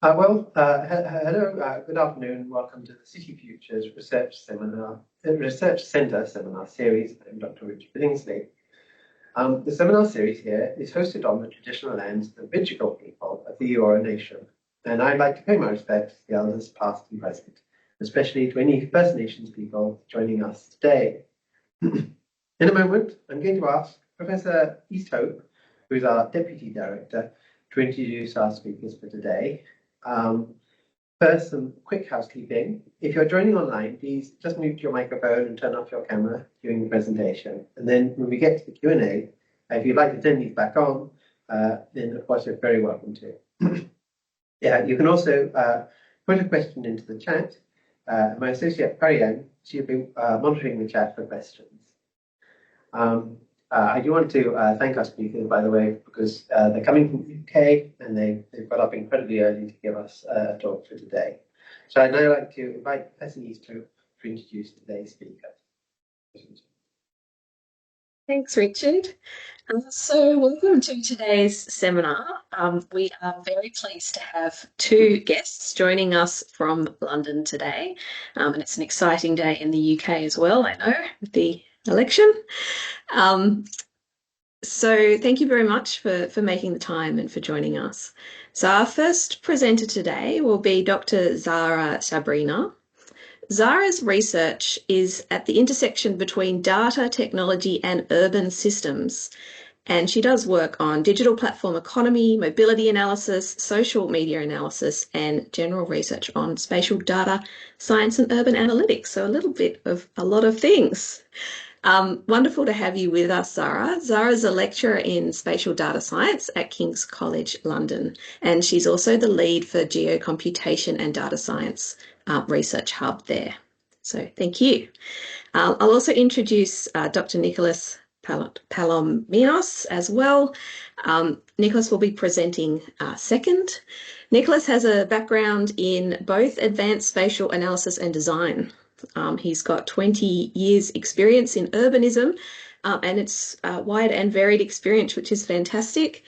Hello, good afternoon. Welcome to the City Futures Research Centre Seminar Series. I'm Dr. Richard Billingsley. The seminar series here is hosted on the traditional lands of the Bidjigal people of the Eora Nation, and I'd like to pay my respects to the elders past and present, especially to any First Nations people joining us today. In a moment, I'm going to ask Professor Easthope, who's our Deputy Director, to introduce our speakers for today. First, some quick housekeeping. If you're joining online, please just mute your microphone and turn off your camera during the presentation. And then when we get to the Q&A, if you'd like to turn these back on, then of course you're very welcome to. Yeah, you can also put a question into the chat. My associate Parian, she'll be monitoring the chat for questions. I do want to thank our speakers, by the way, because they're coming from the UK and they've got up incredibly early to give us a talk for today. So I'd now like to invite Professor Easthope to introduce today's speaker. Thanks, Richard. So welcome to today's seminar. We are very pleased to have two guests joining us from London today. And it's an exciting day in the UK as well, I know, with the election. So thank you very much for making the time and for joining us. So our first presenter today will be Dr. Zahratu Shabrina. Zara's research is at the intersection between data, technology and urban systems. And she does work on digital platform economy, mobility analysis, social media analysis, and general research on spatial data, science and urban analytics. So a lot of things. Wonderful to have you with us, Zara. Zara's a lecturer in spatial data science at King's College London, and she's also the lead for geocomputation and data science research hub there. So thank you. I'll also introduce Dr. Nicolas Palominos as well. Nicolas will be presenting second. Nicolas has a background in both advanced spatial analysis and design. He's got 20 years experience in urbanism, and it's a wide and varied experience, which is fantastic,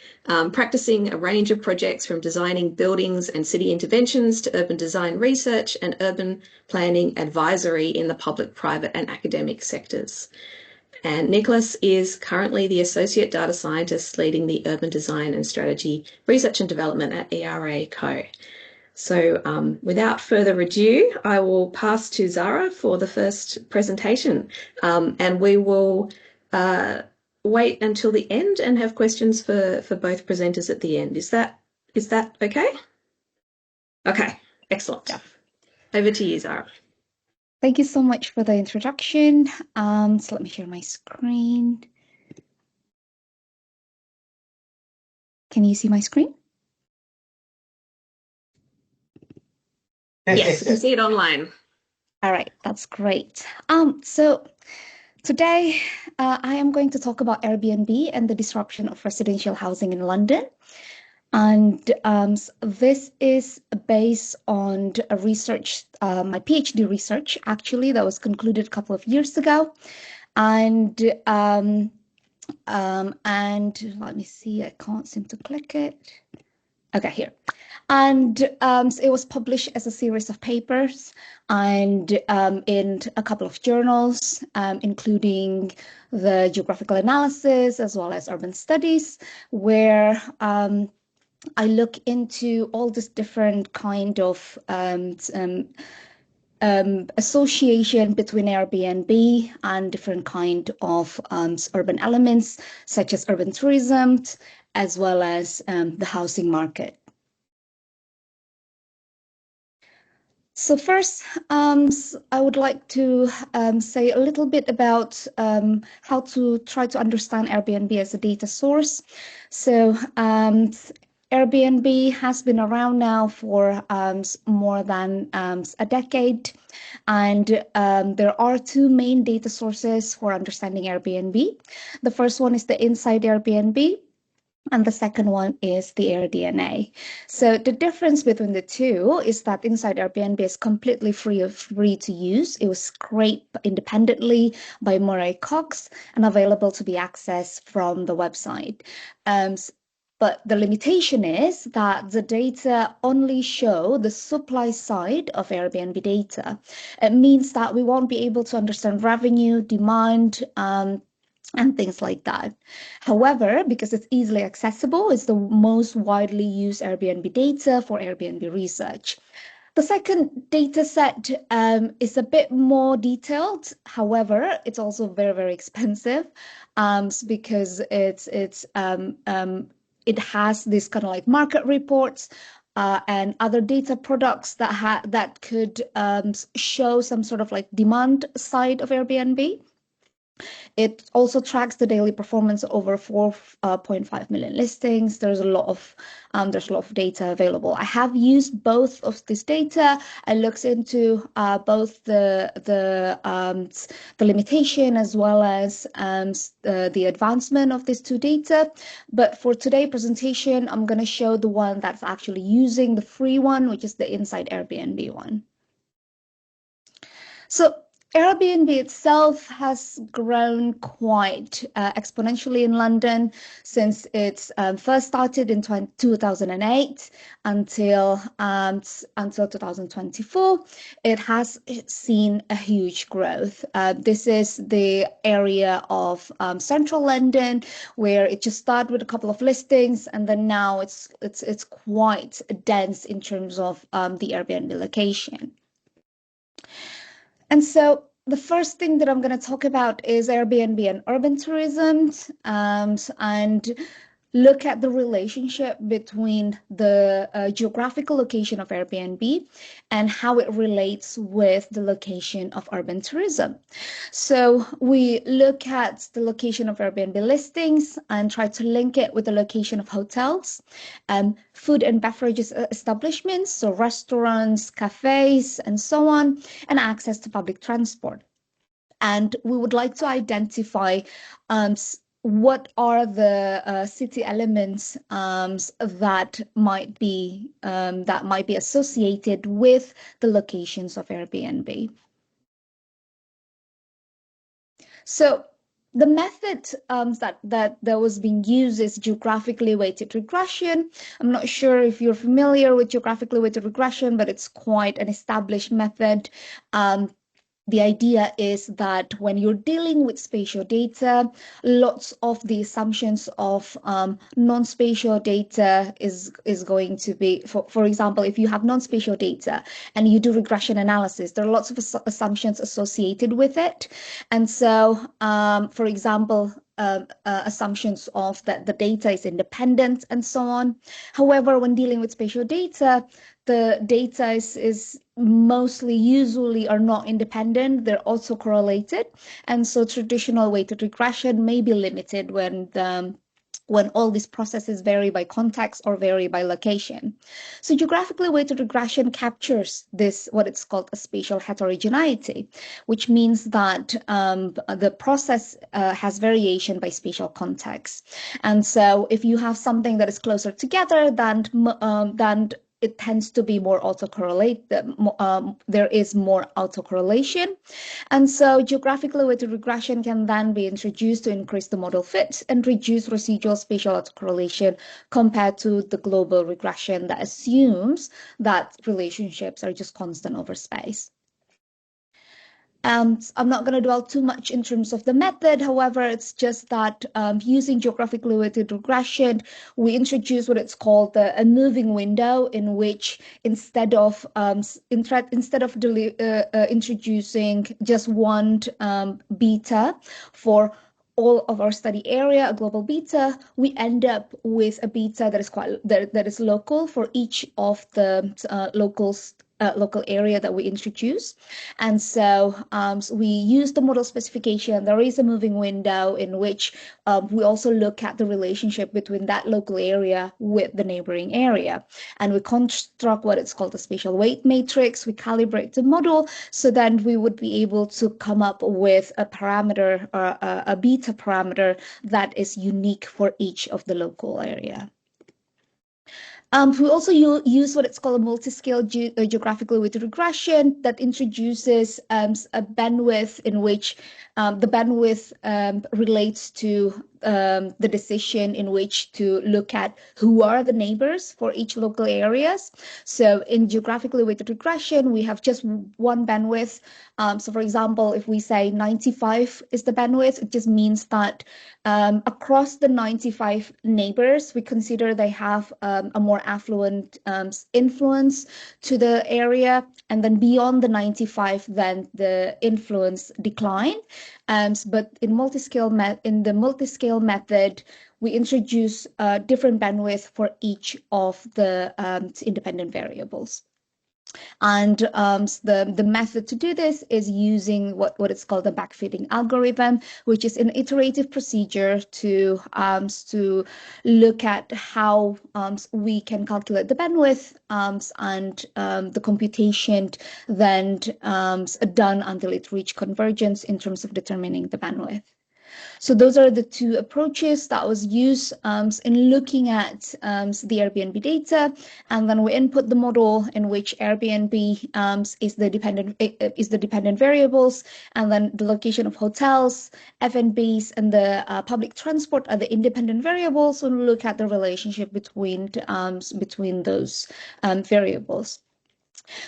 practicing a range of projects from designing buildings and city interventions to urban design research and urban planning advisory in the public, private and academic sectors. And Nicolas is currently the Associate Data Scientist leading the Urban Design and Strategy Research and Development at ERA Co. So without further ado, I will pass to Zara for the first presentation, and we will wait until the end and have questions for both presenters at the end. Is that okay? Okay, excellent. Yeah. Over to you, Zara. Thank you so much for the introduction. So let me share my screen. Can you see my screen? Yes, you can see it online. All right, that's great. So today I am going to talk about Airbnb and the disruption of residential housing in London. And this is based on a research, my PhD research, actually, that was concluded a couple of years ago. And let me see, I can't seem to click it. Okay, here. And so it was published as a series of papers and in a couple of journals, including the Geographical Analysis as well as Urban Studies, where I look into all this different kind of association between Airbnb and different kind of urban elements, such as urban tourism, as well as the housing market. So first, I would like to say a little bit about how to try to understand Airbnb as a data source. So Airbnb has been around now for more than a decade, and there are two main data sources for understanding Airbnb. The first one is the Inside Airbnb, and the second one is the AirDNA. So the difference between the two is that Inside Airbnb is completely free to use. It was scraped independently by Murray Cox and available to be accessed from the website. But the limitation is that the data only show the supply side of Airbnb data. It means that we won't be able to understand revenue, demand, and things like that. However, because it's easily accessible, it's the most widely used Airbnb data for Airbnb research. The second data set is a bit more detailed. However, it's also very, very expensive because it has this kind of like market reports and other data products that could show some sort of like demand side of Airbnb. It also tracks the daily performance over 4.5 million listings. There's a lot of data available. I have used both of this data. I looked into both the limitation as well as the advancement of these two data. But for today's presentation, I'm going to show the one that's actually using the free one, which is the Inside Airbnb one. So Airbnb itself has grown quite exponentially in London since it first started in 2008 until 2024. It has seen a huge growth. This is the area of central London where it just started with a couple of listings, and then now it's quite dense in terms of the Airbnb location. And so the first thing that I'm going to talk about is Airbnb and urban tourism, and look at the relationship between the geographical location of Airbnb and how it relates with the location of urban tourism. So we look at the location of Airbnb listings and try to link it with the location of hotels, food and beverages establishments, so restaurants, cafes, and so on, and access to public transport. And we would like to identify what are the city elements that might be associated with the locations of Airbnb. So the method that was being used is geographically weighted regression. I'm not sure if you're familiar with geographically weighted regression, but it's quite an established method. The idea is that when you're dealing with spatial data, lots of the assumptions of non-spatial data is going to be, for example, if you have non-spatial data and you do regression analysis, there are lots of assumptions associated with it. And so, for example, assumptions of that the data is independent and so on. However, when dealing with spatial data, the data is mostly usually are not independent, they're also correlated. And so traditional weighted regression may be limited when all these processes vary by context or vary by location. So geographically weighted regression captures this, what it's called a spatial heterogeneity, which means that the process has variation by spatial context. And so if you have something that is closer together than it tends to be more autocorrelate. There is more autocorrelation. And so geographically weighted regression can then be introduced to increase the model fit and reduce residual spatial autocorrelation compared to the global regression that assumes that relationships are just constant over space. I'm not going to dwell too much in terms of the method. However, it's just that using geographically weighted regression, we introduce what it's called a moving window, in which instead of introducing just one beta for all of our study area, a global beta, we end up with a beta that is local for each of the local area that we introduce. And so we use the model specification. There is a moving window in which we also look at the relationship between that local area with the neighboring area. And we construct what it's called a spatial weight matrix. We calibrate the model so then we would be able to come up with a parameter or a beta parameter that is unique for each of the local area. We also use what it's called a multi-scale geographically weighted regression that introduces a bandwidth in which the bandwidth relates to the decision in which to look at who are the neighbors for each local areas. So in geographically weighted regression, we have just one bandwidth. So for example, if we say 95 is the bandwidth, it just means that across the 95 neighbors, we consider they have a more affluent influence to the area. And then beyond the 95, then the influence decline. But in the multi-scale method, we introduce different bandwidth for each of the independent variables. And the method to do this is using what is called the backfitting algorithm, which is an iterative procedure to look at how we can calculate the bandwidth and the computation then done until it reached convergence in terms of determining the bandwidth. So those are the two approaches that was used in looking at the Airbnb data, and then we input the model in which Airbnb is the dependent variables, and then the location of hotels, F&Bs, and the public transport are the independent variables. And we look at the relationship between those variables.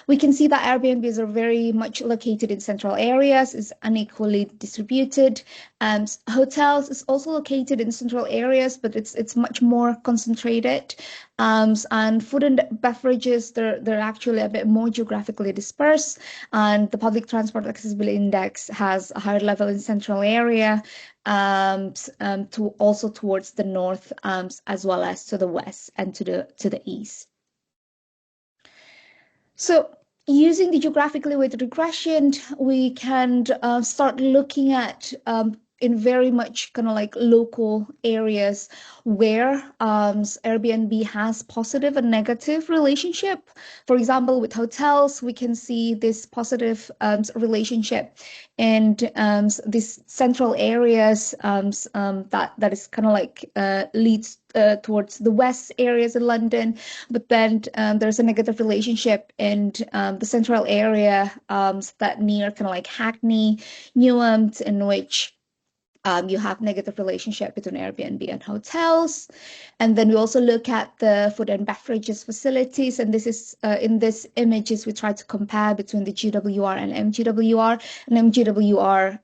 We can see that Airbnbs are very much located in central areas, is unequally distributed. Hotels is also located in central areas, but it's much more concentrated. And food and beverages, they're actually a bit more geographically dispersed. And the public transport accessibility index has a higher level in central area, also towards the north, as well as to the west and to the east. So using the geographically weighted regression, we can start looking at in very much kind of like local areas where Airbnb has positive and negative relationship. For example, with hotels, we can see this positive relationship in these central areas that is kind of like leads towards the west areas in London, but then there's a negative relationship in the central area that near kind of like Hackney, Newham, in which you have negative relationship between Airbnb and hotels. And then we also look at the food and beverages facilities. And this is in this images, we try to compare between the GWR and MGWR. And MGWR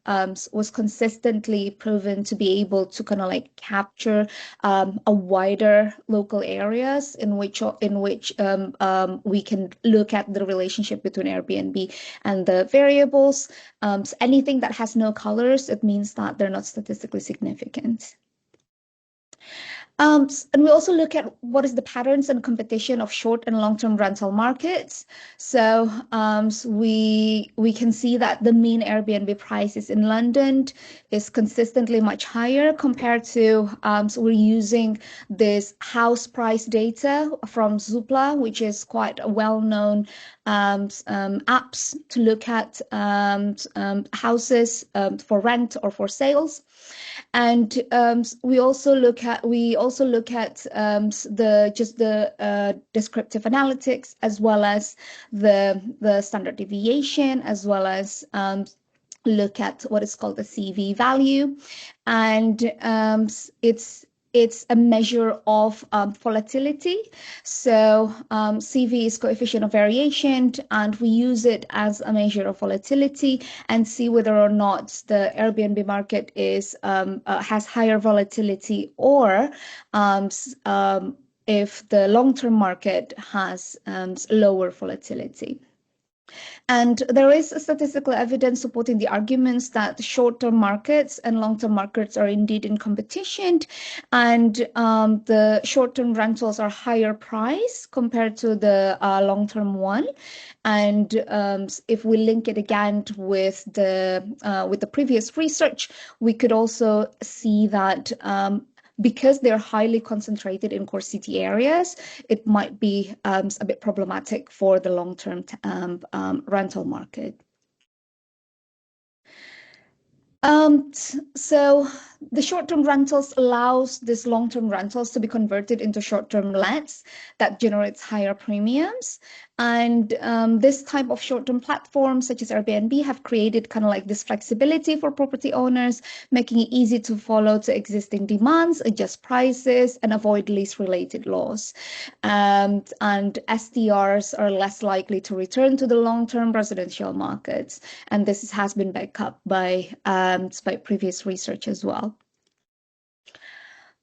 was consistently proven to be able to kind of like capture a wider local areas in which we can look at the relationship between Airbnb and the variables. So anything that has no colors, it means that they're not statistically significant. And we also look at what is the patterns and competition of short and long-term rental markets. So we can see that the mean Airbnb prices in London is consistently much higher compared to, so we're using this house price data from Zoopla, which is quite a well-known apps to look at houses for rent or for sales. And we also look at the descriptive analytics, as well as the standard deviation, as well as look at what is called the CV value, and it's a measure of volatility. So CV is coefficient of variation, and we use it as a measure of volatility and see whether or not the Airbnb market is has higher volatility, or if the long-term market has lower volatility. And there is statistical evidence supporting the arguments that short-term markets and long-term markets are indeed in competition, and the short-term rentals are higher price compared to the long-term one. And if we link it again with the previous research, we could also see that because they're highly concentrated in core city areas, it might be a bit problematic for the long-term rental market. So the short-term rentals allows this long-term rentals to be converted into short-term lets that generates higher premiums. And this type of short-term platforms such as Airbnb have created kind of like this flexibility for property owners, making it easy to follow to existing demands, adjust prices, and avoid lease-related loss. And STRs are less likely to return to the long-term residential markets. And this has been backed up by previous research as well.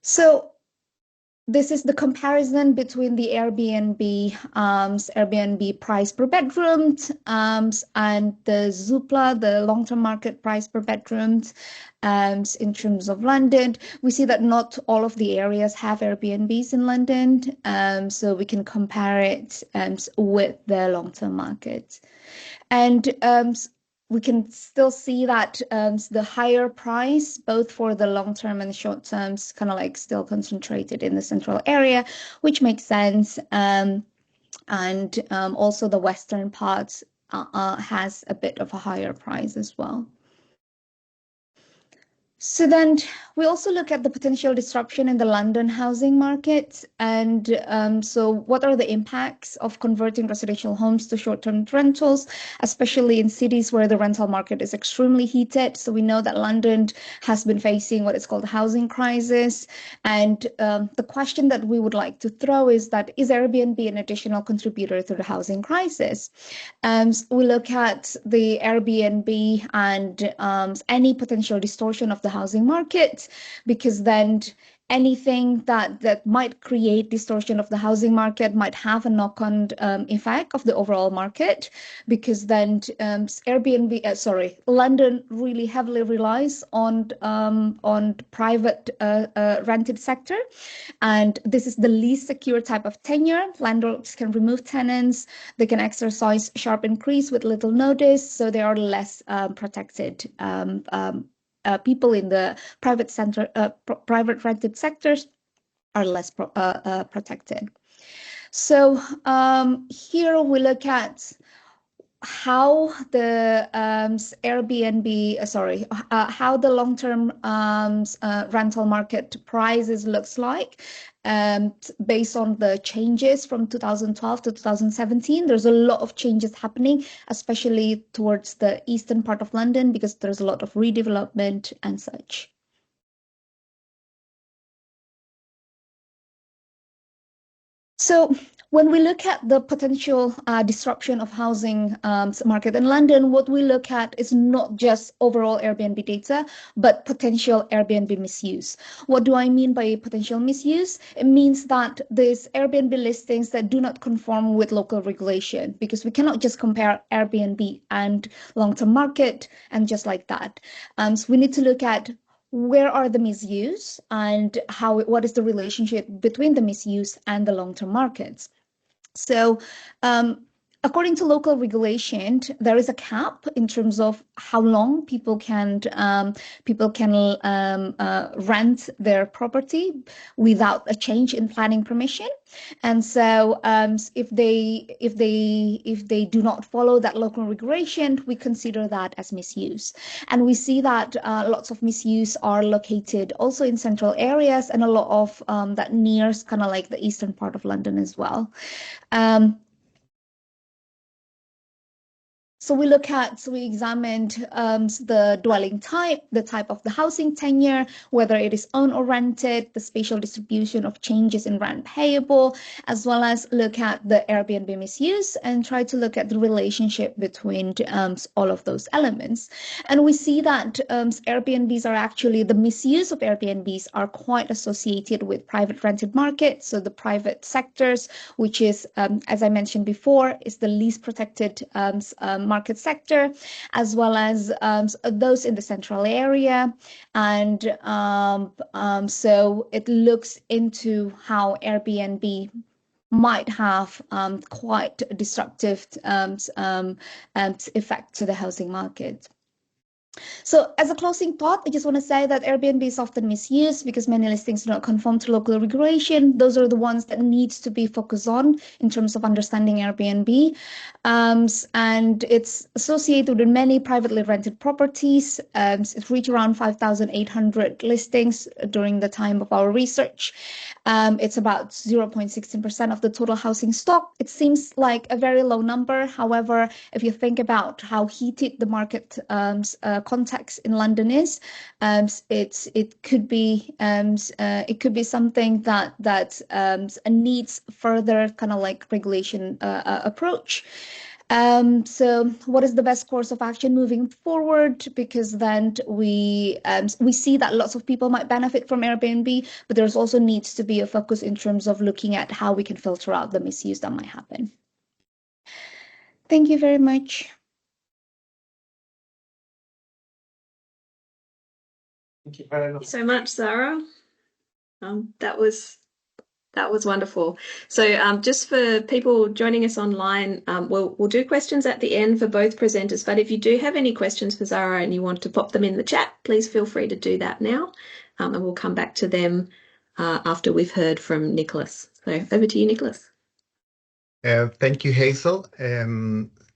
So this is the comparison between the Airbnb price per bedroom and the Zoopla, the long-term market price per bedroom in terms of London. We see that not all of the areas have Airbnbs in London, so we can compare it with the long-term market. And we can still see that the higher price, both for the long term and short terms, kind of like still concentrated in the central area, which makes sense. And also the western part has a bit of a higher price as well. So then we also look at the potential disruption in the London housing market. And so what are the impacts of converting residential homes to short-term rentals, especially in cities where the rental market is extremely heated? So we know that London has been facing what is called a housing crisis. And the question that we would like to throw is that, is Airbnb an additional contributor to the housing crisis? We look at the Airbnb and any potential distortion of the housing market, because then anything that might create distortion of the housing market might have a knock-on effect of the overall market, because then London really heavily relies on private rented sector, and this is the least secure type of tenure. Landlords can remove tenants, they can exercise sharp increase with little notice, so they are less protected. People in the private rented sectors are less protected. So here we look at how the how the long-term rental market prices looks like based on the changes from 2012 to 2017. There's a lot of changes happening, especially towards the eastern part of London, because there's a lot of redevelopment and such. So when we look at the potential disruption of housing market in London, what we look at is not just overall Airbnb data, but potential Airbnb misuse. What do I mean by potential misuse? It means that there's Airbnb listings that do not conform with local regulation, because we cannot just compare Airbnb and long-term market and just like that. So we need to look at where are the misuse and what is the relationship between the misuse and the long-term markets. So according to local regulation, there is a cap in terms of how long people can rent their property without a change in planning permission. And so if they do not follow that local regulation, we consider that as misuse. And we see that lots of misuse are located also in central areas, and a lot of that nears kind of like the eastern part of London as well. So we examined the dwelling type, the type of the housing tenure, whether it is owned or rented, the spatial distribution of changes in rent payable, as well as look at the Airbnb misuse and try to look at the relationship between all of those elements. And we see that Airbnbs are actually, the misuse of Airbnbs are quite associated with private rented market. So the private sectors, which is, as I mentioned before, is the least protected market sector, as well as those in the central area. And so it looks into how Airbnb might have quite disruptive effect to the housing market. So as a closing thought, I just want to say that Airbnb is often misused because many listings do not conform to local regulation. Those are the ones that needs to be focused on in terms of understanding Airbnb. And it's associated with many privately rented properties. It's reached around 5,800 listings during the time of our research. It's about 0.16% of the total housing stock. It seems like a very low number. However, if you think about how heated the market context in London is, it could be something that needs further kind of like regulation approach. So what is the best course of action moving forward? Because then we see that lots of people might benefit from Airbnb, but there's also needs to be a focus in terms of looking at how we can filter out the misuse that might happen. Thank you very much. Thank you very Thank much. you so much, Zara. That was wonderful. So just for people joining us online, we'll do questions at the end for both presenters. But if you do have any questions for Zara and you want to pop them in the chat, please feel free to do that now. And we'll come back to them after we've heard from Nicolas. So over to you, Nicolas. Thank you, Hazel.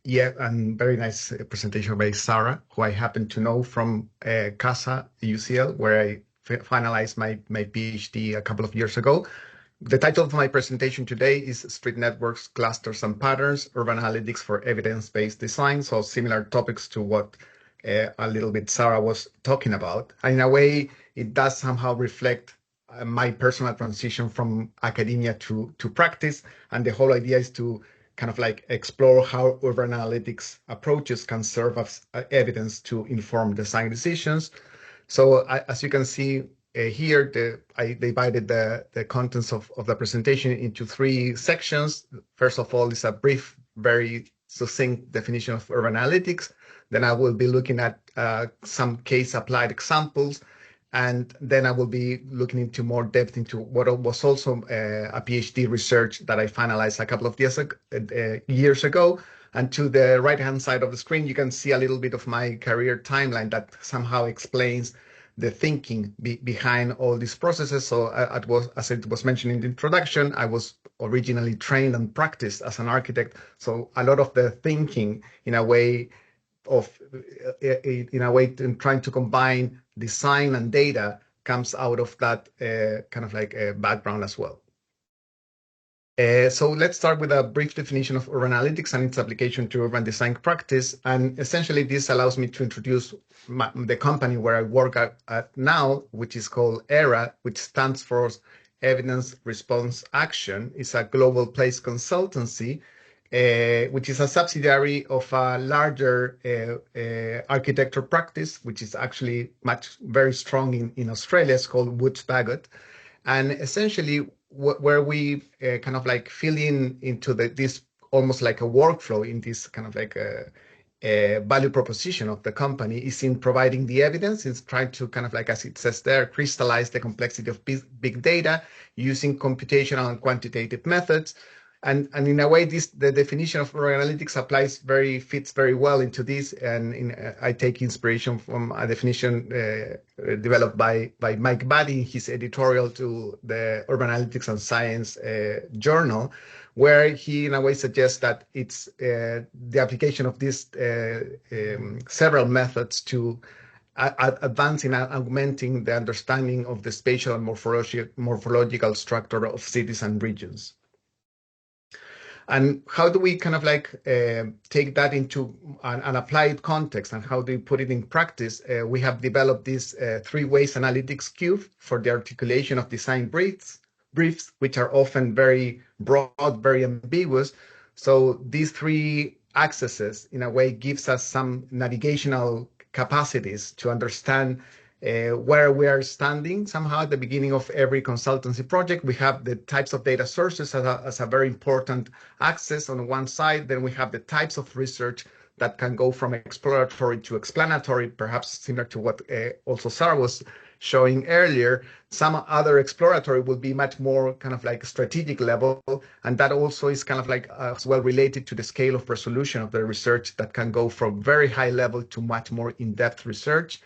Yeah, and very nice presentation by Zara, who I happen to know from CASA, UCL, where I finalized my PhD a couple of years ago. The title of my presentation today is Street Networks, Clusters and Patterns, Urban Analytics for Evidence-Based Design. So similar topics to what a little bit Zara was talking about. And in a way, it does somehow reflect my personal transition from academia to practice. And the whole idea is to kind of like explore how urban analytics approaches can serve as evidence to inform design decisions. So as you can see here, I divided the contents of the presentation into three sections. First of all, is a brief, very succinct definition of urban analytics. Then I will be looking at some case applied examples. And then I will be looking into more depth into what was also a PhD research that I finalized a couple of years ago. And to the right-hand side of the screen, you can see a little bit of my career timeline that somehow explains the thinking behind all these processes. So as it was mentioned in the introduction, I was originally trained and practiced as an architect. So a lot of the thinking in a way trying to combine design and data comes out of that kind of like a background as well. So let's start with a brief definition of urban analytics and its application to urban design practice. And essentially, this allows me to introduce the company where I work at now, which is called ERA, which stands for Evidence Response Action. It's a global place consultancy, which is a subsidiary of a larger architecture practice, which is actually very strong in Australia. It's called Woods Bagot. And essentially, where we kind of like fill into this almost like a workflow in this kind of like a value proposition of the company is in providing the evidence. It's trying to kind of like, as it says there, crystallize the complexity of big data using computational and quantitative methods. And in a way, the definition of urban analytics fits very well into this. And I take inspiration from a definition developed by Mike Buddy in his editorial to the Urban Analytics and Science journal, where he in a way suggests that it's the application of these several methods to advancing and augmenting the understanding of the spatial and morphological structure of cities and regions. And how do we kind of like take that into an applied context, and how do we put it in practice? We have developed this three-ways analytics cube for the articulation of design briefs, which are often very broad, very ambiguous. So these three accesses, in a way, gives us some navigational capacities to understand where we are standing. Somehow at the beginning of every consultancy project, we have the types of data sources as a very important access on one side. Then we have the types of research that can go from exploratory to explanatory, perhaps similar to what also Zara was showing earlier. Some other exploratory will be much more kind of like strategic level, and that also is kind of like as well related to the scale of resolution of the research that can go from very high level to much more in-depth research.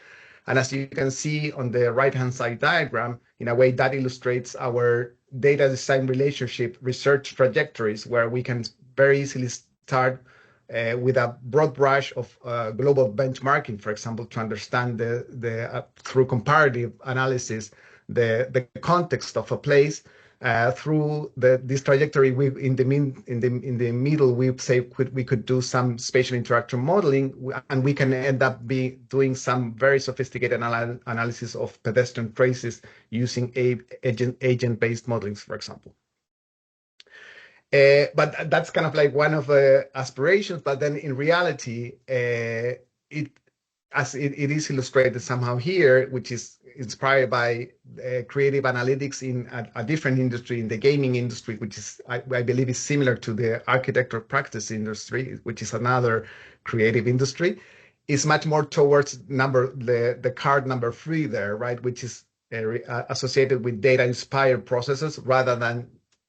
And as you can see on the right-hand side diagram, in a way that illustrates our data design relationship research trajectories, where we can very easily start with a broad brush of global benchmarking, for example, to understand through comparative analysis the context of a place. Through this trajectory, in the middle, we say we could do some spatial interaction modeling, and we can end up doing some very sophisticated analysis of pedestrian traces using agent-based modelings, for example. But that's kind of like one of the aspirations. But then in reality, it is illustrated somehow here, which is inspired by creative analytics in a different industry, in the gaming industry, which is, I believe, is similar to the architecture practice industry, which is another creative industry. Is much more towards the card number 3 there, right, which is associated with data-inspired processes rather than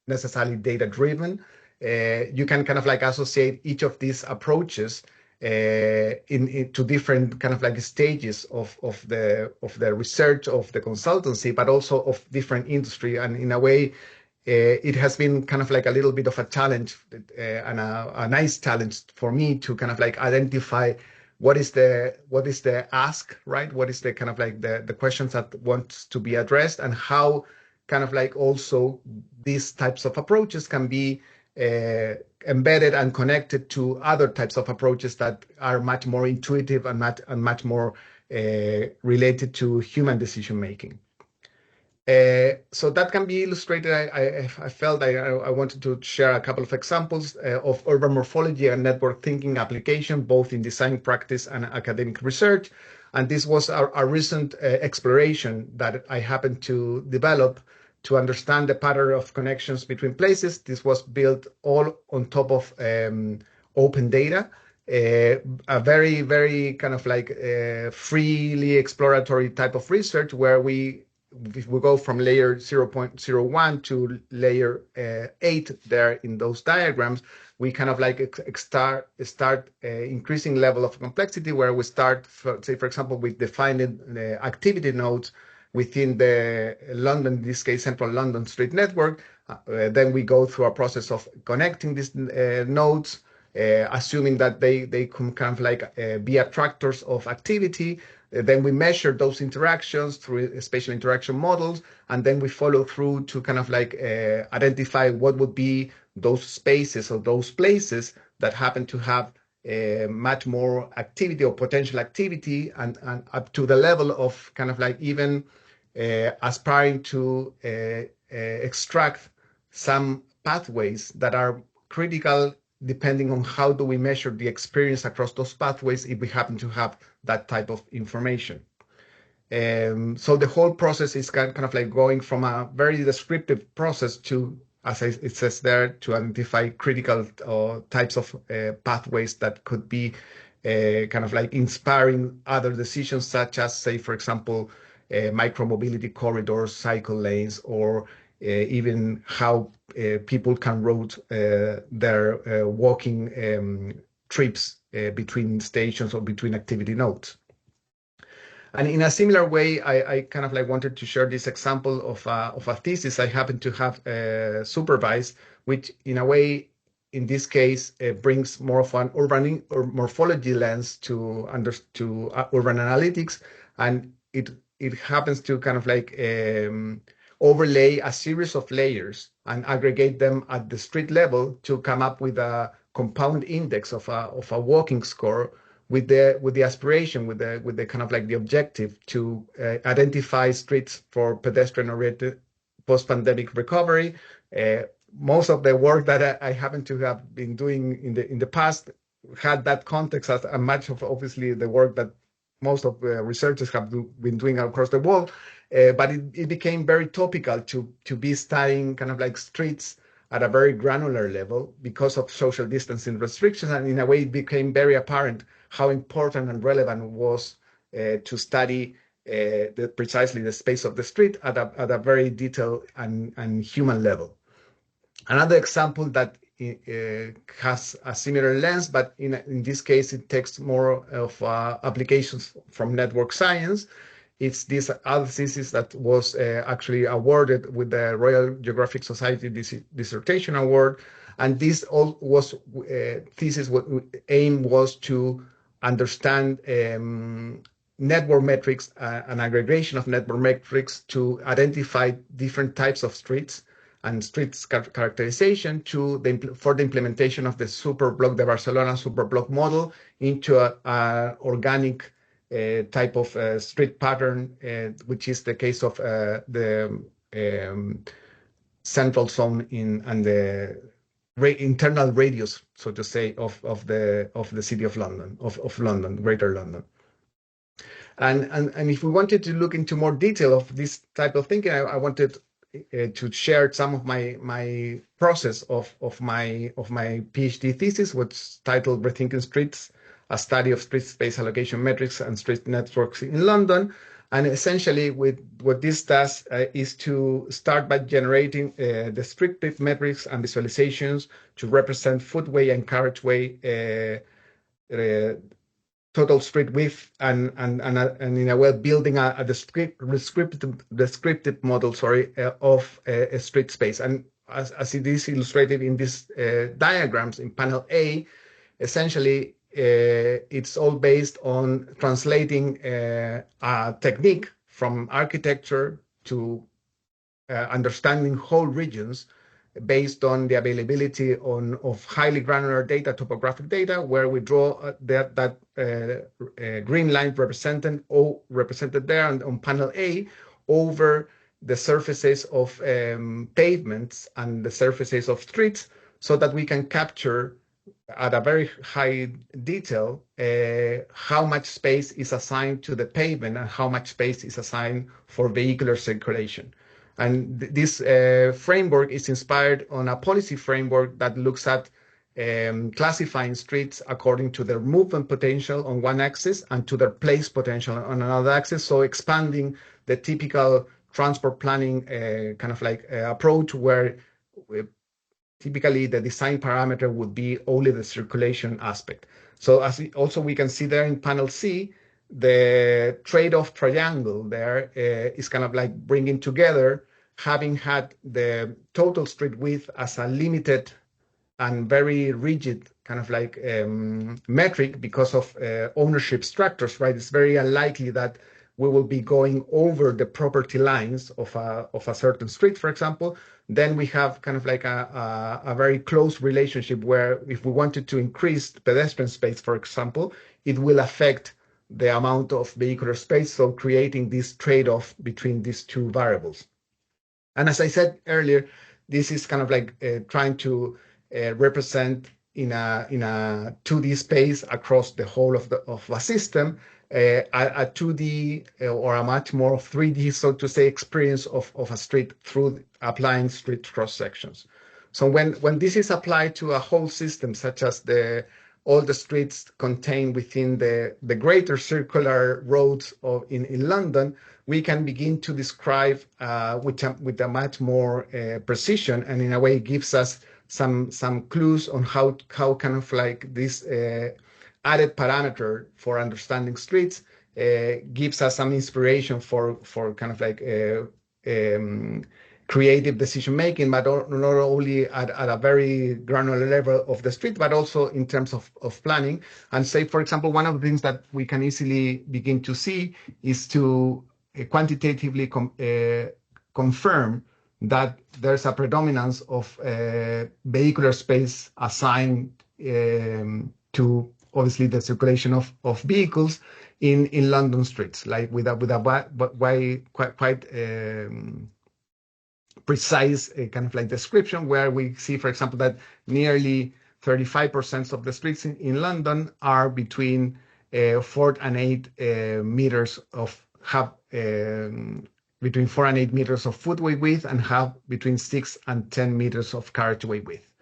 necessarily data-driven. You can kind of like associate each of these approaches to different kind of like stages of the research, of the consultancy, but also of different industry. And in a way, it has been kind of like a little bit of a challenge and a nice challenge for me to kind of like identify what is the ask, right? What is the kind of like the questions that want to be addressed, and how kind of like also these types of approaches can be embedded and connected to other types of approaches that are much more intuitive and much more related to human decision making. So that can be illustrated. I felt I wanted to share a couple of examples of urban morphology and network thinking application, both in design practice and academic research. And this was a recent exploration that I happened to develop to understand the pattern of connections between places. This was built all on top of open data, a very, very kind of like freely exploratory type of research, where we go from layer 0.01 to layer 8 there in those diagrams. We kind of like start increasing level of complexity, where we start, say, for example, with defining activity nodes within the London, in this case, Central London Street Network. Then we go through a process of connecting these nodes, assuming that they can kind of like be attractors of activity. Then we measure those interactions through spatial interaction models, and then we follow through to kind of like identify what would be those spaces or those places that happen to have much more activity or potential activity, and up to the level of kind of like even aspiring to extract some pathways that are critical, depending on how do we measure the experience across those pathways if we happen to have that type of information. So the whole process is kind of like going from a very descriptive process to, as it says there, to identify critical types of pathways that could be kind of like inspiring other decisions, such as, say, for example, micromobility corridors, cycle lanes, or even how people can route their walking trips between stations or between activity nodes. And in a similar way, I kind of like wanted to share this example of a thesis I happen to have supervised, which in a way, in this case, brings more of an urban or morphology lens to urban analytics, and it happens to kind of like overlay a series of layers and aggregate them at the street level to come up with a compound index of a walking score, with the aspiration, with the kind of like the objective to identify streets for pedestrian-oriented post-pandemic recovery. Most of the work that I happen to have been doing in the past had that context as much of obviously the work that most of the researchers have been doing across the world. But it became very topical to be studying kind of like streets at a very granular level because of social distancing restrictions. And in a way, it became very apparent how important and relevant it was to study precisely the space of the street at a very detailed and human level. Another example that has a similar lens, but in this case, it takes more of applications from network science. It's this other thesis that was actually awarded with the Royal Geographic Society Dissertation Award. And this thesis aim was to understand network metrics, an aggregation of network metrics to identify different types of streets and streets characterization for the implementation of the Superblock, the Barcelona Superblock model into an organic type of street pattern, which is the case of the central zone and the internal radius, so to say, of the city of London, of London, Greater London. And if we wanted to look into more detail of this type of thinking, I wanted to share some of my process of my PhD thesis, which is titled "Rethinking Streets: A Study of Street Space Allocation Metrics and Street Networks in London." And essentially, what this does is to start by generating descriptive metrics and visualizations to represent footway and carriageway total street width and in a way building a descriptive model, of a street space. And as it is illustrated in these diagrams in panel A, essentially it's all based on translating a technique from architecture to understanding whole regions based on the availability of highly granular data, topographic data, where we draw that green line represented there on panel A over the surfaces of pavements and the surfaces of streets, so that we can capture at a very high detail how much space is assigned to the pavement and how much space is assigned for vehicular circulation. And this framework is inspired on a policy framework that looks at classifying streets according to their movement potential on one axis and to their place potential on another axis. So expanding the typical transport planning approach, where typically the design parameter would be only the circulation aspect. So as we can see there in panel C, the trade-off triangle there is kind of like bringing together, having had the total street width as a limited and very rigid kind of like metric because of ownership structures, right? It's very unlikely that we will be going over the property lines of a certain street, for example. Then we have kind of like a very close relationship where if we wanted to increase pedestrian space, for example, it will affect the amount of vehicular space, so creating this trade-off between these two variables. And as I said earlier, this is kind of like trying to represent in a 2D space across the whole of a system, a 2D or a much more 3D, so to say, experience of a street through applying street cross sections. So when this is applied to a whole system, such as all the streets contained within the greater circular roads in London, we can begin to describe with a much more precision, and in a way gives us some clues on how kind of like this added parameter for understanding streets gives us some inspiration for kind of like creative decision making, but not only at a very granular level of the street, but also in terms of planning. And say, for example, one of the things that we can easily begin to see is to quantitatively confirm that there's a predominance of vehicular space assigned to obviously the circulation of vehicles in London streets, like with a quite precise kind of like description, where we see, for example, that nearly 35% of the streets in London are between 4 and 8 meters between 4 and 8 meters of footway width, and have between 6 and 10 meters of carriageway width.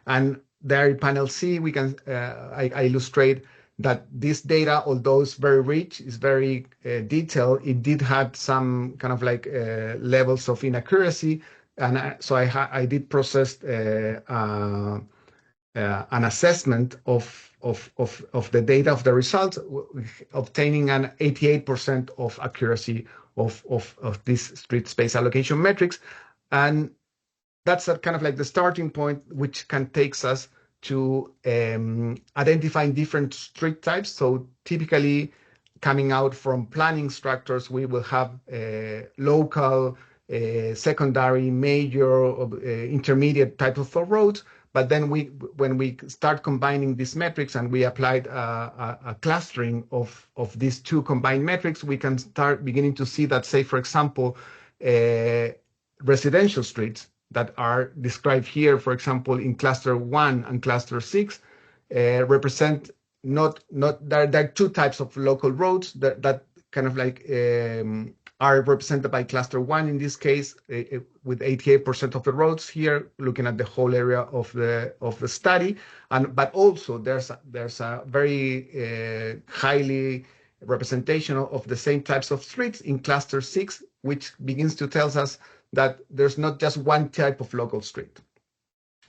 And there in panel C, we can I illustrate that this data, although it's very rich, is very detailed, it did have some kind of like levels of inaccuracy. And so I did process an assessment of the data of the results, obtaining an 88% of accuracy of this street space allocation metrics. And that's kind of like the starting point, which can take us to identifying different street types. So typically coming out from planning structures, we will have local, secondary, major, intermediate type of roads. But then when we start combining these metrics and we applied a clustering of these two combined metrics, we can start beginning to see that, say, for example, residential streets that are described here, for example, in cluster 1 and cluster 6, represent there are two types of local roads that kind of like are represented by cluster 1 in this case, with 88% of the roads here, looking at the whole area of the study. But also there's a very highly representation of the same types of streets in cluster 6, which begins to tell us that there's not just one type of local street.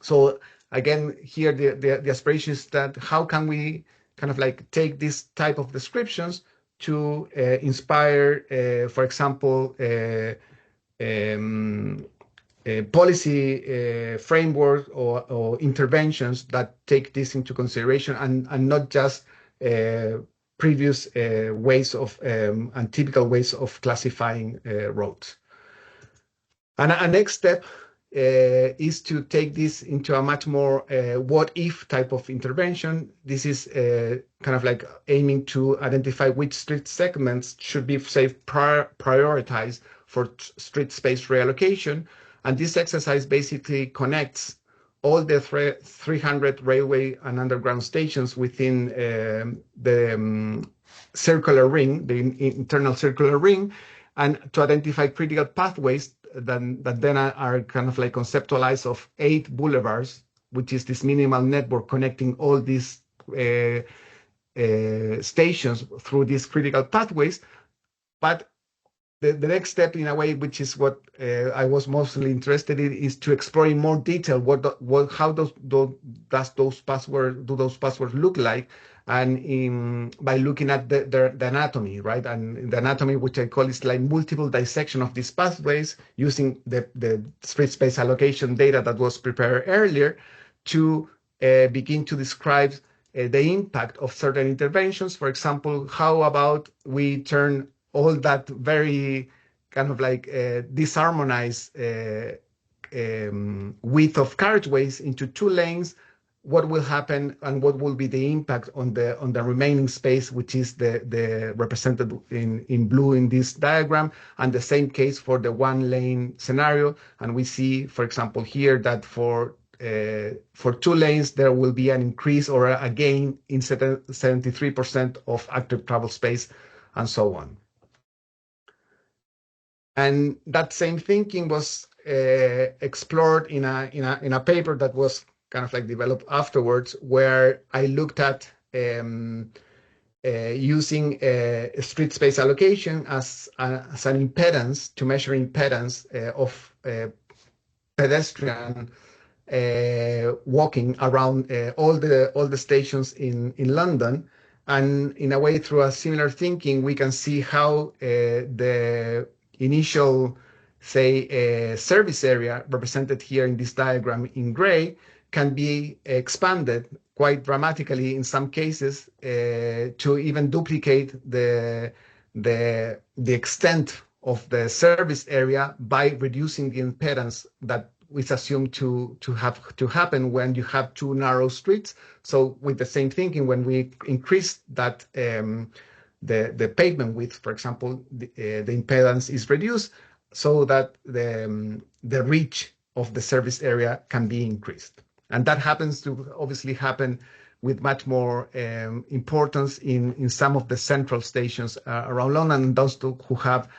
So again, here the aspiration is that how can we kind of like take this type of descriptions to inspire, for example, policy framework or interventions that take this into consideration and not just previous ways of and typical ways of classifying roads. And a next step is to take this into a much more what-if type of intervention. This is kind of like aiming to identify which street segments should be, say, prioritized for street space reallocation. And this exercise basically connects all the 300 railway and underground stations within the circular ring, the internal circular ring, and to identify critical pathways that then are kind of like conceptualized of 8 boulevards, which is this minimal network connecting all these stations through these critical pathways. But the next step, in a way, which is what I was mostly interested in, is to explore in more detail how those passwords look like, and by looking at the anatomy, right? And the anatomy, which I call, is like multiple dissection of these pathways using the street space allocation data that was prepared earlier to begin to describe the impact of certain interventions. For example, how about we turn all that very kind of like disharmonized width of carriageways into 2 lanes? What will happen and what will be the impact on the remaining space, which is the represented in blue in this diagram, and the same case for the 1-lane scenario. And we see, for example, here that for 2 lanes there will be an increase or a gain in 73% of active travel space, and so on. And that same thinking was explored in a paper that was kind of like developed afterwards, where I looked at using street space allocation as an impedance to measure impedance of pedestrian walking around all the stations in London. And in a way, through a similar thinking, we can see how the initial, say, service area represented here in this diagram in gray can be expanded quite dramatically in some cases to even duplicate the extent of the service area by reducing the impedance that is assumed to happen when you have 2 narrow streets. So with the same thinking, when we increase that the pavement width, for example, the impedance is reduced so that the reach of the service area can be increased. And that happens to obviously happen with much more importance in some of the central stations around London, and those who have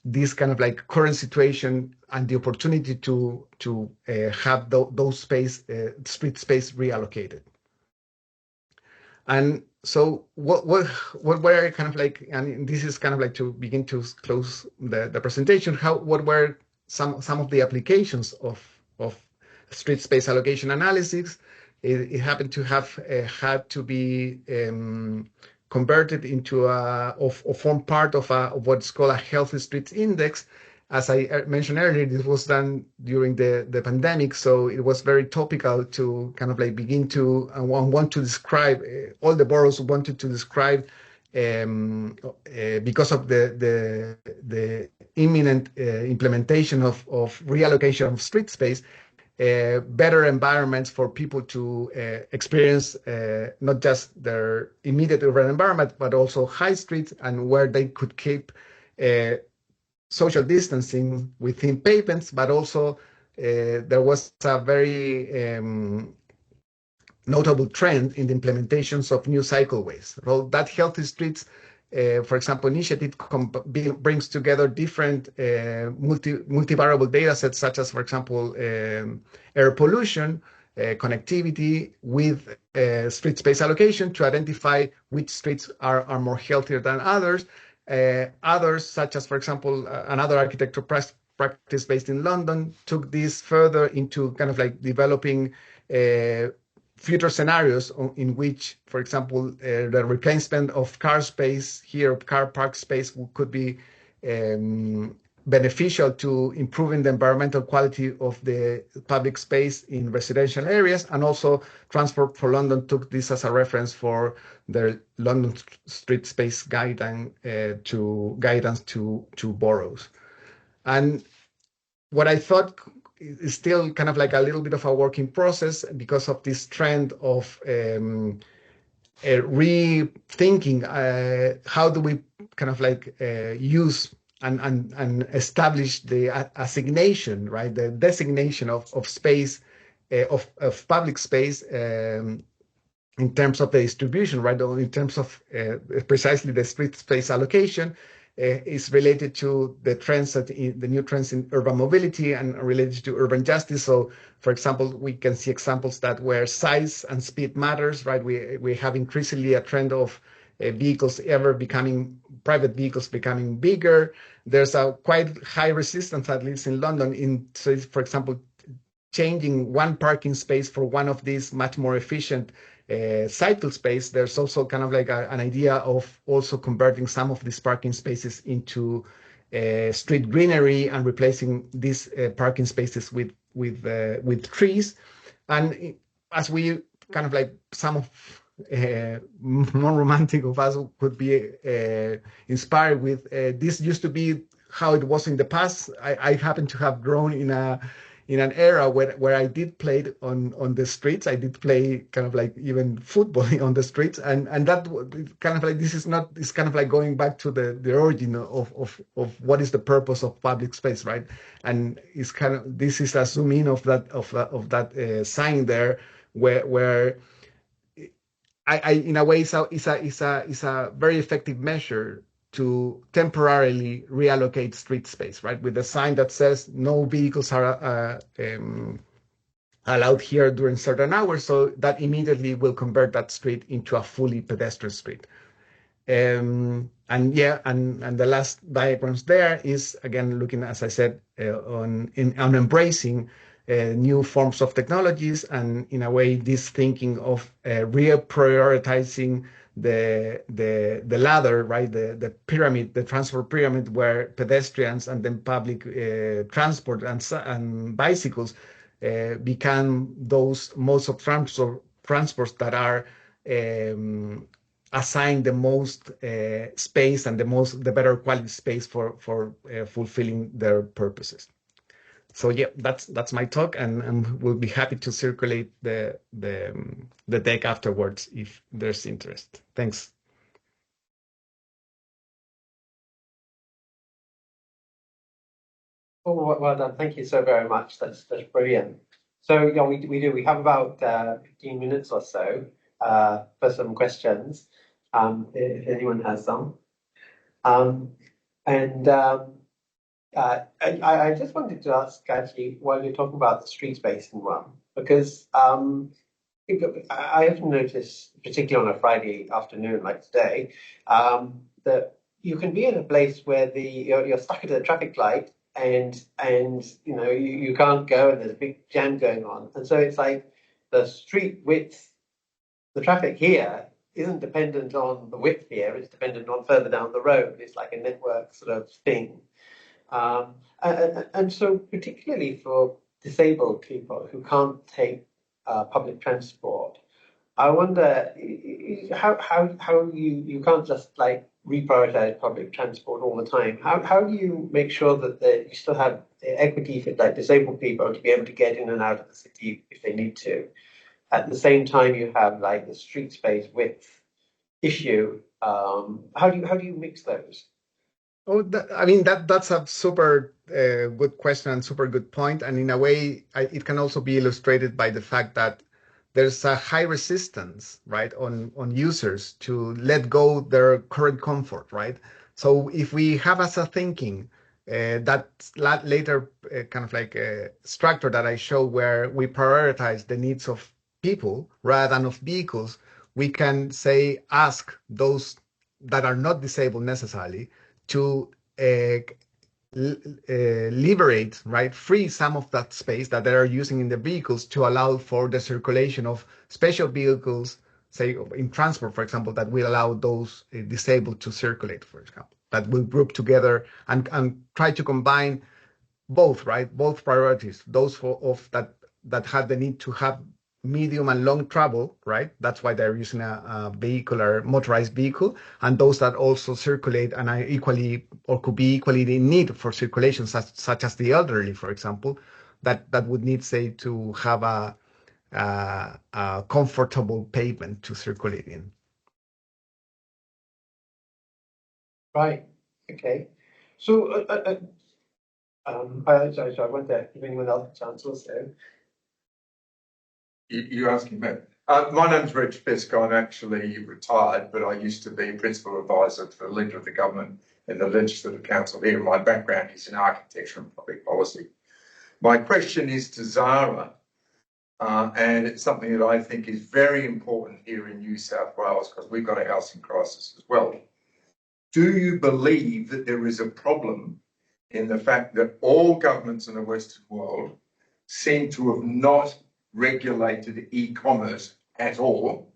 this kind of like current situation and the opportunity to have those street space reallocated. And so what were kind of like, and this is kind of like to begin to close the presentation, what were some of the applications of street space allocation analysis? It happened to have had to be converted into or form part of what's called a healthy streets index. As I mentioned earlier, this was done during the pandemic, so it was very topical to kind of like begin to want to describe, all the boroughs wanted to describe, because of the imminent implementation of reallocation of street space, better environments for people to experience not just their immediate urban environment, but also high streets, and where they could keep social distancing within pavements, but also there was a very notable trend in the implementations of new cycleways. Well, that Healthy Streets, for example, initiative brings together different multivariable data sets, such as, for example, air pollution, connectivity with street space allocation to identify which streets are more healthier than others. Others, such as, for example, another architectural practice based in London, took this further into kind of like developing future scenarios in which, for example, the replacement of car space here, car park space, could be beneficial to improving the environmental quality of the public space in residential areas. And also Transport for London took this as a reference for their London street space guidance to boroughs. And what I thought is still kind of like a little bit of a working process because of this trend of rethinking how do we kind of like use and establish the assignation, right? The designation of space, of public space, in terms of the distribution, right? Or in terms of precisely the street space allocation, is related to the trends the new trends in urban mobility and related to urban justice. So, for example, we can see examples that where size and speed matters, right? We have increasingly a trend of private vehicles becoming bigger. There's a quite high resistance, at least in London, in, so for example, changing one parking space for one of these much more efficient cycle space. There's also kind of like an idea of also converting some of these parking spaces into street greenery and replacing these parking spaces with trees. And as we kind of like, some of more romantic of us could be inspired with this used to be how it was in the past. I happen to have grown in an era where I did play on the streets. I did play kind of like even football on the streets, and that kind of like, it's kind of like going back to the origin of what is the purpose of public space, right? And it's kind of, this is a zoom in of that sign there, where I in a way is a very effective measure to temporarily reallocate street space, right? With a sign that says no vehicles are allowed here during certain hours, so that immediately will convert that street into a fully pedestrian street. And the last diagrams there is again looking, as I said, on embracing new forms of technologies, and in a way this thinking of reprioritizing the ladder, right? The pyramid, the transport pyramid, where pedestrians and then public transport and bicycles become those modes of transports that are assign the most space and the better quality space for fulfilling their purposes. So yeah, that's my talk, and we'll be happy to circulate the deck afterwards if there's interest. Thanks. Oh, well done. Thank you so very much. That's brilliant. So yeah, we have about 15 minutes or so for some questions, if anyone has some. I just wanted to ask, actually, while you're talking about the street spacing one, because I often notice, particularly on a Friday afternoon like today, that you can be in a place where you're stuck at a traffic light and you can't go and there's a big jam going on. And so it's like the street width, the traffic here isn't dependent on the width here, it's dependent on further down the road. It's like a network sort of thing. And so particularly for disabled people who can't take public transport, I wonder how you can't just like reprioritize public transport all the time. How do you make sure that you still have equity for like disabled people to be able to get in and out of the city if they need to? At the same time, you have like the street space width issue. How do you mix those? Oh, I mean that's a super good question and super good point. And in a way, it can also be illustrated by the fact that there's a high resistance, right, on users to let go their current comfort, right? So if we have as a thinking that later kind of like structure that I show where we prioritize the needs of people rather than of vehicles, we can say ask those that are not disabled necessarily to liberate, right, free some of that space that they are using in the vehicles to allow for the circulation of special vehicles, say in transport, for example, that will allow those disabled to circulate, for example, that will group together and try to combine both, right, both priorities, those of that have the need to have medium and long travel, right? That's why they're using a vehicular motorized vehicle, and those that also circulate and are equally or could be equally in need for circulation, such as the elderly, for example, that would need, say, to have a comfortable pavement to circulate in. Right. Okay. So, sorry, I went there. If anyone else has a chance also. You're asking me. My name's Reg Fisk. I'm actually retired, but I used to be principal advisor to the leader of the government in the Legislative Council here. My background is in architecture and public policy. My question is to Zara, and it's something that I think is very important here in New South Wales because we've got a housing crisis as well. Do you believe that there is a problem in the fact that all governments in the Western world seem to have not regulated e-commerce at all?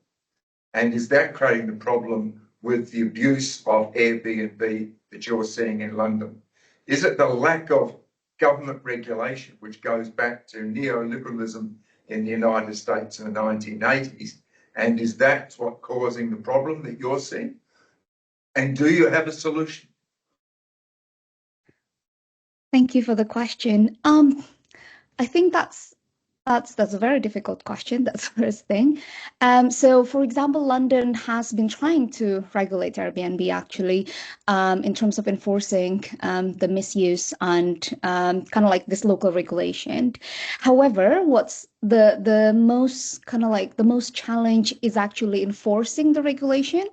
And is that creating the problem with the abuse of Airbnb that you're seeing in London? Is it the lack of government regulation, which goes back to neoliberalism in the United States in the 1980s? And is that what causing the problem that you're seeing? And do you have a solution? Thank you for the question. I think that's a very difficult question. That's the first thing. So, for example, London has been trying to regulate Airbnb actually, in terms of enforcing the misuse and kind of like this local regulation. However, what's the most kind of like the most challenge is actually enforcing the regulation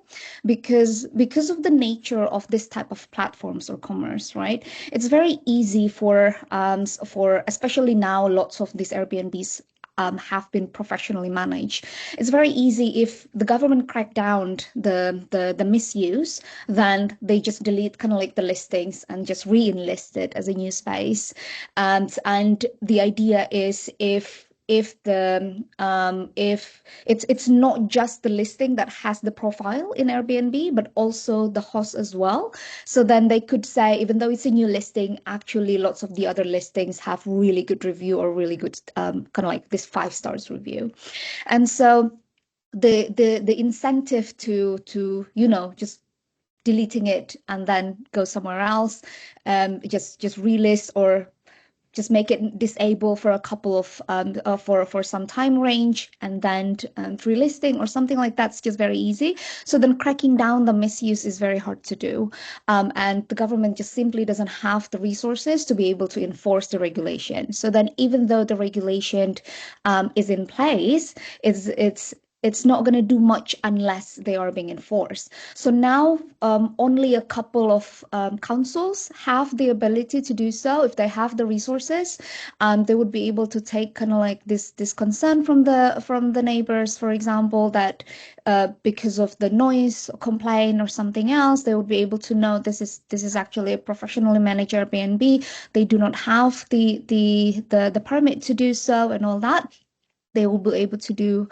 because of the nature of this type of platforms or commerce, right? It's very easy for especially now lots of these Airbnbs have been professionally managed. It's very easy if the government crack down the misuse, then they just delete kind of like the listings and just re-enlist it as a new space. And the idea is if it's not just the listing that has the profile in Airbnb, but also the host as well. So then they could say, even though it's a new listing, actually lots of the other listings have really good review or really good kind of like this 5 stars review. And so the incentive to just deleting it and then go somewhere else, just relist or just make it disable for a couple of for some time range and then free listing or something like that's just very easy. So then cracking down the misuse is very hard to do, and the government just simply doesn't have the resources to be able to enforce the regulation. So then even though the regulation is in place, it's not going to do much unless they are being enforced. So now only a couple of councils have the ability to do so. If they have the resources, they would be able to take kind of like this concern from the neighbors, for example, that because of the noise complaint or something else, they would be able to know this is actually a professionally managed Airbnb. They do not have the permit to do so and all that. They will be able to do,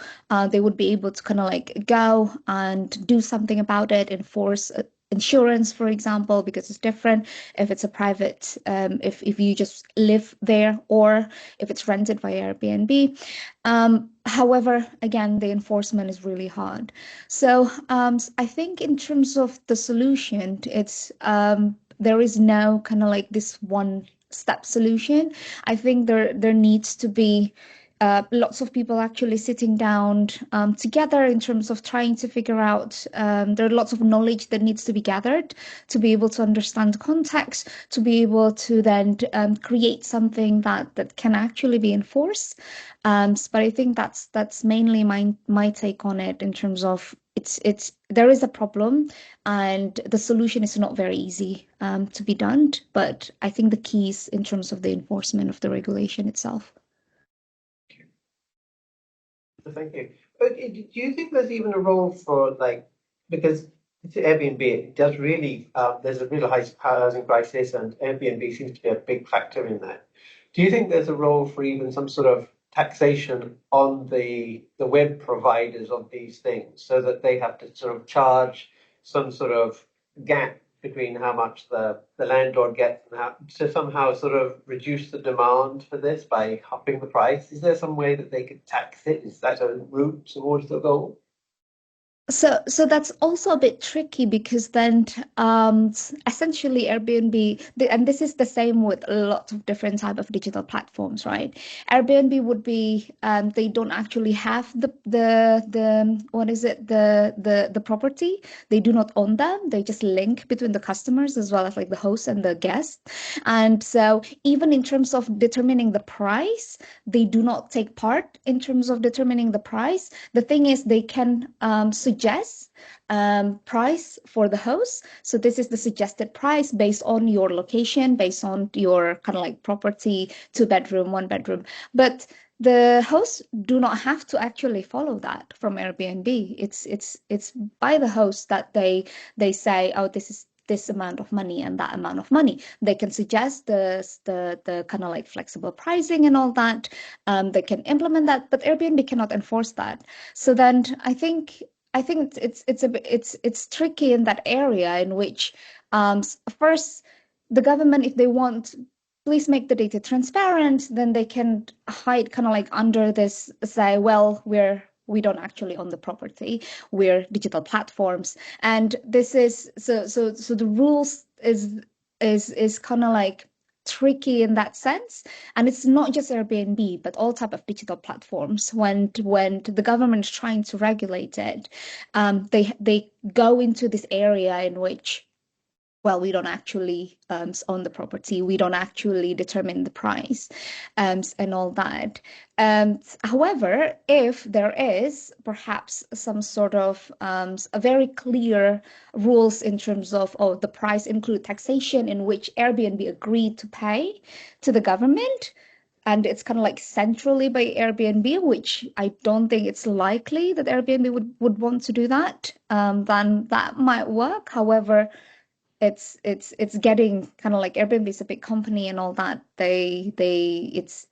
they would be able to kind of like go and do something about it, enforce insurance, for example, because it's different if it's a private, if you just live there or if it's rented by Airbnb. However, again, the enforcement is really hard. So I think in terms of the solution, it's there is no kind of like this one step solution. I think there needs to be lots of people actually sitting down together in terms of trying to figure out, there are lots of knowledge that needs to be gathered to be able to understand the context, to be able to then create something that can actually be enforced. But I think that's mainly my take on it in terms of it's there is a problem and the solution is not very easy to be done. But I think the keys in terms of the enforcement of the regulation itself. Thank you. But do you think there's even a role for like, because it's Airbnb, it does really, there's a real high housing crisis and Airbnb seems to be a big factor in that. Do you think there's a role for even some sort of taxation on the web providers of these things so that they have to sort of charge some sort of gap between how much the landlord gets and how to somehow sort of reduce the demand for this by upping the price? Is there some way that they could tax it? Is that a route towards the goal? So that's also a bit tricky because then essentially Airbnb, and this is the same with a lot of different type of digital platforms, right? Airbnb would be they don't actually have the what is it, the property. They do not own them. They just link between the customers as well as like the host and the guest. And so even in terms of determining the price, they do not take part in terms of determining the price. The thing is they can suggest price for the host. So this is the suggested price based on your location, based on your kind of like property, 2 bedroom, 1 bedroom. But the hosts do not have to actually follow that from Airbnb. It's by the host that they say, oh, this is this amount of money and that amount of money. They can suggest the kind of like flexible pricing and all that. They can implement that, but Airbnb cannot enforce that. So then I think it's tricky in that area in which first the government, if they want, please make the data transparent, then they can hide kind of like under this, say, well, we don't actually own the property, we're digital platforms. And this is so the rules is kind of like tricky in that sense. And it's not just Airbnb, but all type of digital platforms. When the government is trying to regulate it, they go into this area in which, well, we don't actually own the property, we don't actually determine the price, and all that. However, if there is perhaps some sort of a very clear rules in terms of, oh, the price include taxation in which Airbnb agreed to pay to the government, and it's kind of like centrally by Airbnb, which I don't think it's likely that Airbnb would want to do that, then that might work. However, it's getting kind of like Airbnb is a big company and all that. It's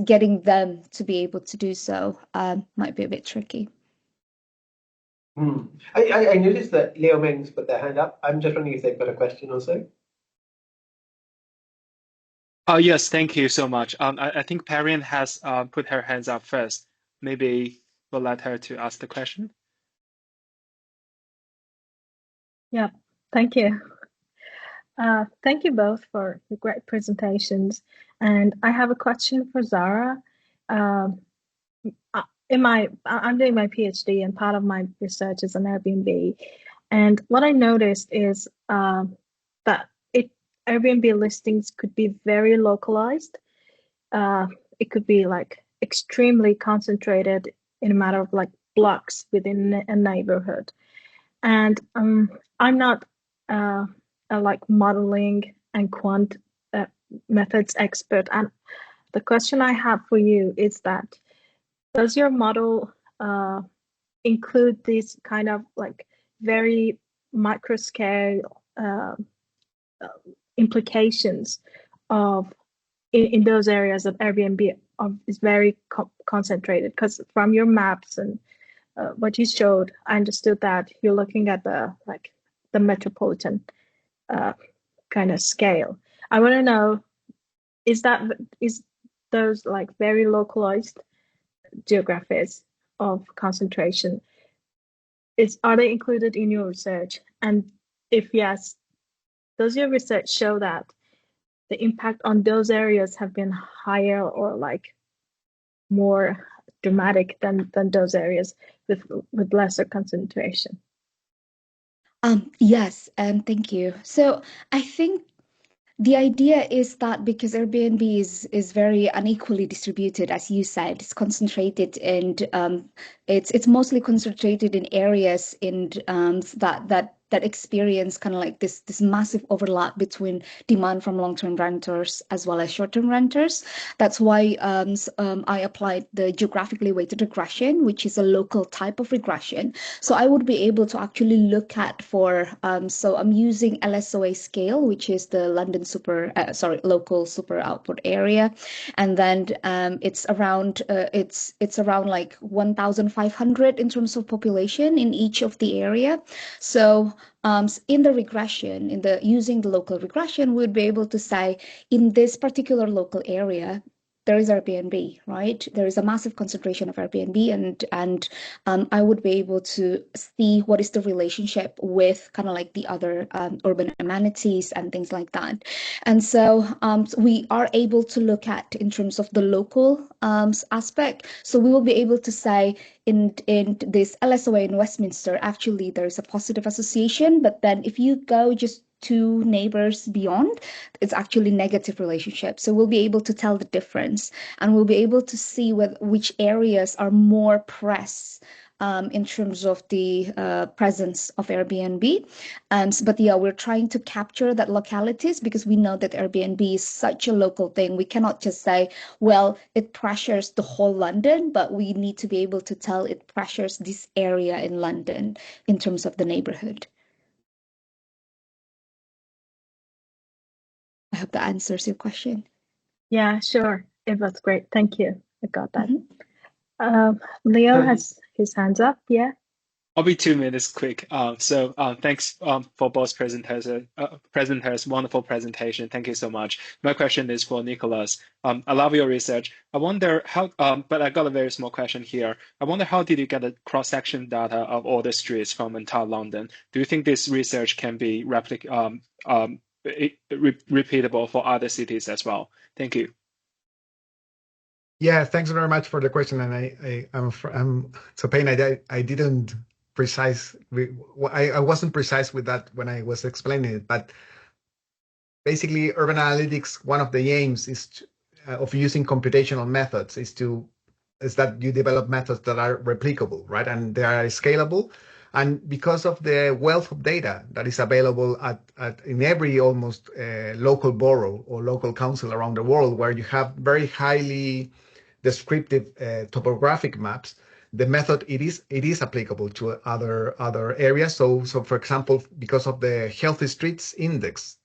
getting them to be able to do so might be a bit tricky. I noticed that Leo Meng's put their hand up. I'm just wondering if they've got a question or so. Oh, yes, thank you so much. I think Parian has put her hands up first. Maybe we'll let her to ask the question. Yeah, thank you. Thank you both for the great presentations. And I have a question for Zara. I'm doing my PhD, and part of my research is on Airbnb. And what I noticed is that Airbnb listings could be very localized. It could be like extremely concentrated in a matter of like blocks within a neighborhood. And I'm not a like modeling and quant methods expert. And the question I have for you is that, does your model include these kind of like very micro scale implications of in those areas that Airbnb is very concentrated? Because from your maps and what you showed, I understood that you're looking at the metropolitan kind of scale. I want to know, is those like very localized geographies of concentration, are they included in your research? And if yes, does your research show that the impact on those areas have been higher or like more dramatic than those areas with lesser concentration? Yes, and thank you. So I think the idea is that because Airbnb is very unequally distributed, as you said, it's concentrated and it's mostly concentrated in areas in that experience kind of like this massive overlap between demand from long-term renters as well as short-term renters. That's why I applied the geographically weighted regression, which is a local type of regression. So I would be able to actually look at so I'm using LSOA scale, which is the London local super output area, and then it's around like 1,500 in terms of population in each of the area. So in the regression, using the local regression, we'd be able to say in this particular local area, there is Airbnb, right? There is a massive concentration of Airbnb, and I would be able to see what is the relationship with kind of like the other urban amenities and things like that. And so we are able to look at in terms of the local aspect. So we will be able to say in this LSOA in Westminster, actually there is a positive association, but then if you go just 2 neighbors beyond, it's actually negative relationship. So we'll be able to tell the difference, and we'll be able to see which areas are more pressed in terms of the presence of Airbnb. But yeah, we're trying to capture that localities because we know that Airbnb is such a local thing. We cannot just say, well, it pressures the whole London, but we need to be able to tell it pressures this area in London in terms of the neighborhood. I hope that answers your question. Yeah, sure. It was great. Thank you. I got that. Leo has his hands up. Yeah. I'll be 2 minutes quick. Thanks for both presenters. Wonderful presentation. Thank you so much. My question is for Nicolas. I love your research. I wonder how, but I got a very small question here. I wonder how did you get the cross-section data of all the streets from entire London? Do you think this research can be repeatable for other cities as well? Thank you. Yeah, thanks very much for the question. And I'm so pain. I didn't I wasn't precise with that when I was explaining it, but basically urban analytics, one of the aims is of using computational methods is that you develop methods that are replicable, right? And they are scalable. And because of the wealth of data that is available in every almost local borough or local council around the world, where you have very highly descriptive topographic maps, the method it is applicable to other areas. So for example, because of the Healthy Streets Index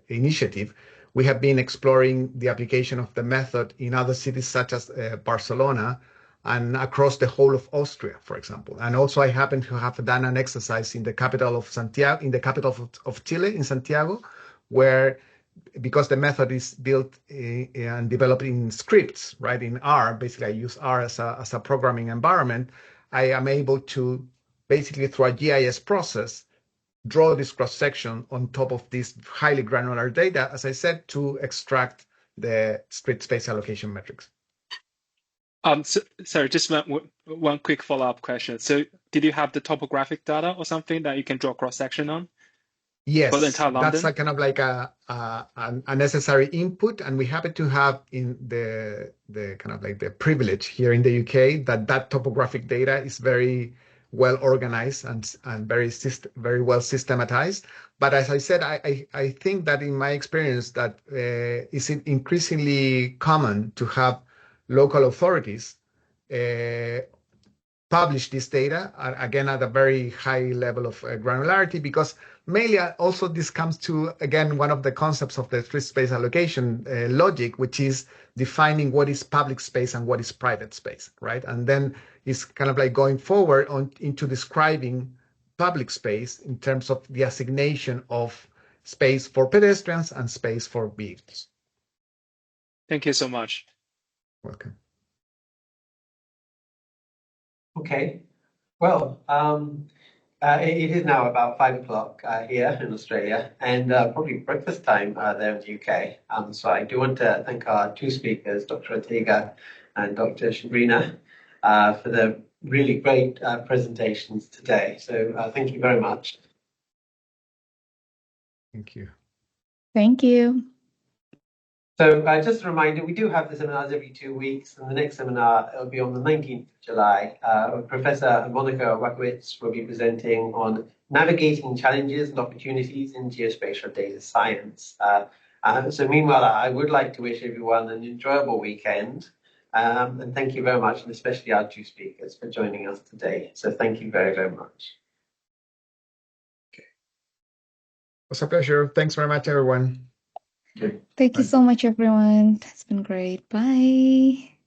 initiative, we have been exploring the application of the method in other cities such as Barcelona and across the whole of Austria, for example. And also I happen to have done an exercise in the capital of Santiago, in the capital of Chile, in Santiago, where because the method is built and developed in scripts, right, in R, basically I use R as a programming environment, I am able to basically through a GIS process draw this cross-section on top of this highly granular data, as I said, to extract the street space allocation metrics. Sorry, just one quick follow-up question. So did you have the topographic data or something that you can draw cross-section on? Yes, for the entire that's London? a kind of like a necessary input, and we happen to have in the kind of like the privilege here in the UK that topographic data is very well organized and very well systematized. But as I said, I think that in my experience that is it increasingly common to have local authorities publish this data again at a very high level of granularity, because mainly also this comes to again one of the concepts of the free space allocation logic, which is defining what is public space and what is private space, right? And then it's kind of like going forward into describing public space in terms of the assignation of space for pedestrians and space for vehicles. Thank you so much. Welcome. Okay, well, it is now about 5 o'clock here in Australia, and probably breakfast time there in the UK. So I do want to thank our two speakers, Dr. Ortega and Dr. Shabrina, for the really great presentations today. So thank you very much. Thank you. Thank you. So just a reminder, we do have the seminars every 2 weeks, and the next seminar will be on the 19th of July. Professor Monica Wakowicz will be presenting on navigating challenges and opportunities in geospatial data science. So meanwhile, I would like to wish everyone an enjoyable weekend. And thank you very much, and especially our two speakers for joining us today. So thank you very, very much. It was a pleasure. Thanks very much, everyone. Thank you so much, everyone. It's been great. Bye.